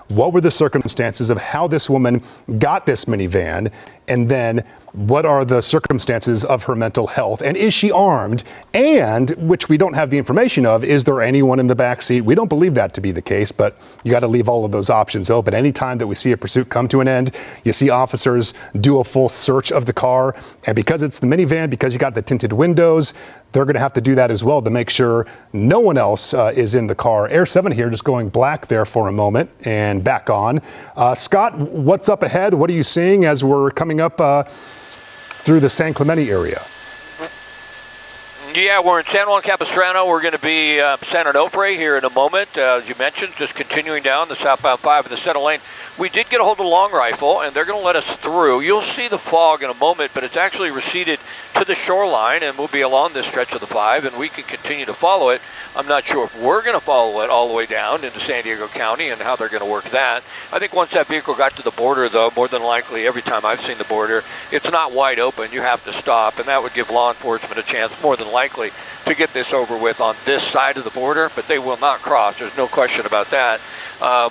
What were the circumstances of how this woman got this minivan? And then what are the circumstances of her mental health? And is she armed? And, which we don't have the information of, is there anyone in the back seat? We don't believe that to be the case, but you got to leave all of those options open. Anytime that we see a pursuit come to an end, you see officers do a full search of the car. And because it's the minivan, because you got the tinted windows, they're going to have to do that as well to make sure no one else is in the car. Air 7 here just going black there for a moment and back on. Scott, what's up ahead? What are you seeing as we're coming up through the San Clemente area? Yeah, we're in San Juan Capistrano. We're going to be San Onofre here in a moment. As you mentioned, just continuing down the southbound 5 in the center lane. We did get a hold of Long Rifle, and they're going to let us through. You'll see the fog in a moment, but it's actually receded to the shoreline, and we'll be along this stretch of the 5, and we can continue to follow it. I'm not sure if we're going to follow it all the way down into San Diego County and how they're going to work that. I think once that vehicle got to the border, though, more than likely, every time I've seen the border, it's not wide open. You have to stop, and that would give law enforcement a chance, more than likely, to get this over with on this side of the border, but they will not cross. There's no question about that.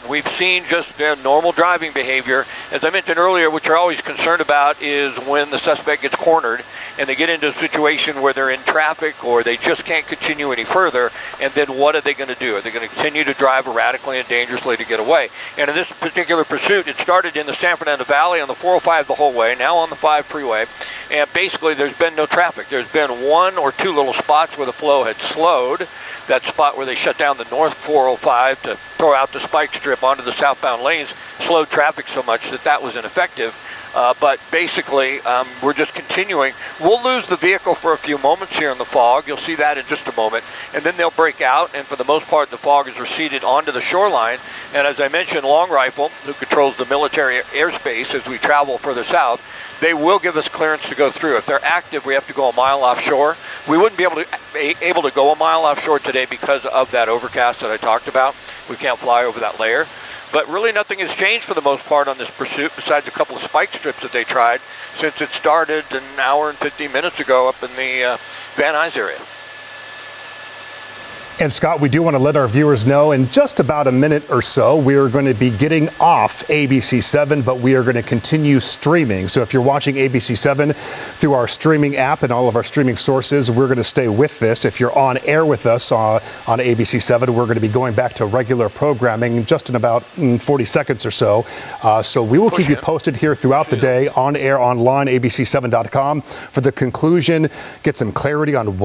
We've seen just normal driving behavior. As I mentioned earlier, what you're always concerned about is when the suspect gets cornered and they get into a situation where they're in traffic or they just can't continue any further, and then what are they going to do? Are they going to continue to drive erratically and dangerously to get away? And in this particular pursuit, it started in the San Fernando Valley on the 405 the whole way, now on the 5 freeway, and basically there's been no traffic. There's been 1 or 2 little spots where the flow had slowed. That spot where they shut down the north 405 to throw out the spike strip onto the southbound lanes slowed traffic so much that that was ineffective. But basically, we're just continuing. We'll lose the vehicle for a few moments here in the fog. You'll see that in just a moment. And then they'll break out, and for the most part, the fog is receded onto the shoreline. And as I mentioned, Long Rifle, who controls the military airspace as we travel further south, they will give us clearance to go through. If they're active, we have to go a mile offshore. We wouldn't be able to go a mile offshore today because of that overcast that I talked about. We can't fly over that layer. But really nothing has changed for the most part on this pursuit besides a couple of spike strips that they tried since it started an hour and 15 minutes ago up in the Van Nuys area. And Scott, we do want to let our viewers know in just about a minute or so, we are going to be getting off ABC7, but we are going to continue streaming. So if you're watching ABC7 through our streaming app and all of our streaming sources, we're going to stay with this. If you're on air with us on ABC7, we're going to be going back to regular programming just in about 40 seconds or so. So we will keep you posted here throughout the day, on air, online, abc7.com. For the conclusion, get some clarity on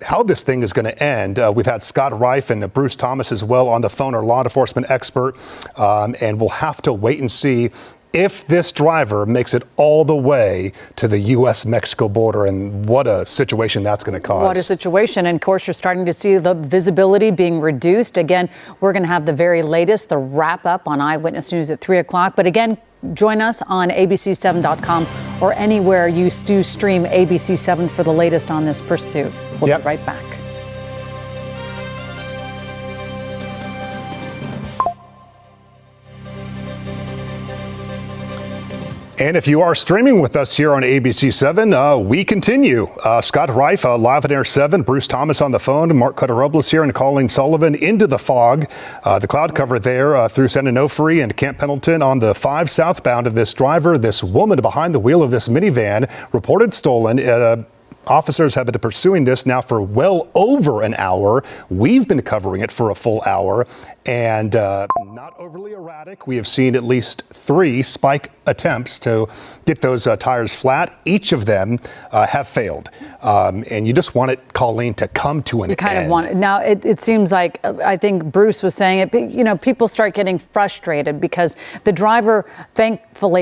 how this thing is going to end. We've had Scott Reif and Bruce Thomas as well on the phone, our law enforcement expert, and we'll have to wait and see if this driver makes it all the way to the U.S.-Mexico border, and what a situation that's going to cause. What a situation. And of course, you're starting to see the visibility being reduced. Again, we're going to have the very latest, the wrap up on Eyewitness News at 3 o'clock. But again, join us on abc7.com or anywhere you do stream ABC7 for the latest on this pursuit. We'll be right back. And if you are streaming with us here on ABC7, we continue. Scott Reif, live at Air 7, Bruce Thomas on the phone, Mark Cutterobles here, and Colleen Sullivan into the fog. The cloud cover there through San Onofre and Camp Pendleton on the 5 southbound of this driver. This woman behind the wheel of this minivan reported stolen. Officers have been pursuing this now for well over an hour. We've been covering it for a full hour, and not overly erratic. We have seen at least 3 spike attempts to get those tires flat. Each of them have failed. And you just want it, Colleen, to come to an end. You kind of want it. Now, it seems like, I think Bruce was saying it, people start getting frustrated because the driver, thankfully,